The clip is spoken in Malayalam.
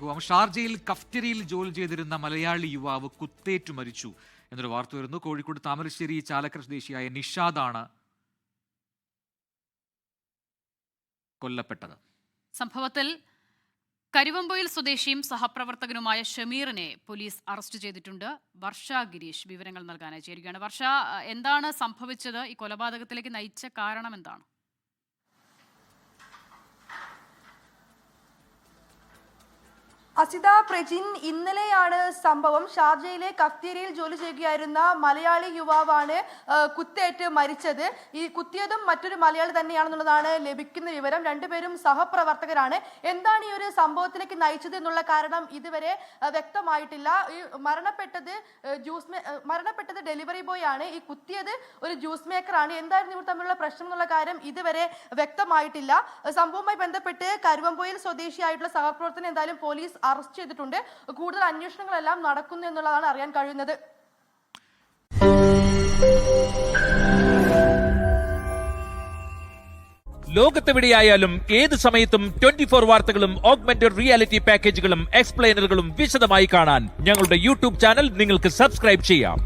പോകാം. ഷാർജയിൽ കഫ്റ്ററിയിൽ ജോലി ചെയ്തിരുന്ന മലയാളി യുവാവ് കുത്തേറ്റു മരിച്ചു എന്നൊരു വാർത്ത വരുന്നു. കോഴിക്കോട് താമരശ്ശേരി ചാലക്കര സ്വദേശിയായ നിഷാദാണ് കൊല്ലപ്പെട്ടത്. സംഭവത്തിൽ കരുവമ്പൊയിൽ സ്വദേശിയും സഹപ്രവർത്തകനുമായ ഷമീറിനെ പോലീസ് അറസ്റ്റ് ചെയ്തിട്ടുണ്ട്. വർഷ ഗിരീഷ് വിവരങ്ങൾ നൽകാനായി ചേരുകയാണ്. വർഷ, എന്താണ് സംഭവിച്ചത്? ഈ കൊലപാതകത്തിലേക്ക് നയിച്ച കാരണം എന്താണ്? അസിത, പ്രജിൻ, ഇന്നലെയാണ് സംഭവം. ഷാർജയിലെ കഫ്റ്റീരിയയിൽ ജോലി ചെയ്യുകയായിരുന്ന മലയാളി യുവാവാണ് കുത്തേറ്റ് മരിച്ചത്. ഈ കുത്തിയതും മറ്റൊരു മലയാളി തന്നെയാണെന്നുള്ളതാണ് ലഭിക്കുന്ന വിവരം. രണ്ടുപേരും സഹപ്രവർത്തകരാണ്. എന്താണ് ഈ ഒരു സംഭവത്തിലേക്ക് നയിച്ചത് എന്നുള്ള കാരണം ഇതുവരെ വ്യക്തമായിട്ടില്ല. ഈ മരണപ്പെട്ടത് ഡെലിവറി ബോയ് ആണ്. ഈ കുത്തിയത് ഒരു ജ്യൂസ് മേക്കറാണ്. എന്തായിരുന്നു ഇവർ തമ്മിലുള്ള പ്രശ്നം എന്നുള്ള കാര്യം ഇതുവരെ വ്യക്തമായിട്ടില്ല. സംഭവവുമായി ബന്ധപ്പെട്ട് കരുവമ്പൊയിൽ സ്വദേശിയായിട്ടുള്ള സഹപ്രവർത്തകനെ എന്തായാലും പോലീസ് അറസ്റ്റ് ചെയ്തിട്ടുണ്ട്. കൂടുതൽ അന്വേഷണങ്ങളെല്ലാം നടക്കുന്നു എന്നുള്ളതാണ് അറിയാൻ കഴിയുന്നത്. ലോകത്തെവിടെയായാലും ഏത് സമയത്തും 24 വാർത്തകളും ഓഗ്മെന്റഡ് റിയാലിറ്റി പാക്കേജുകളും എക്സ്പ്ലെയിനറുകളും വിശദമായി കാണാൻ ഞങ്ങളുടെ യൂട്യൂബ് ചാനൽ നിങ്ങൾക്ക് സബ്സ്ക്രൈബ് ചെയ്യാം.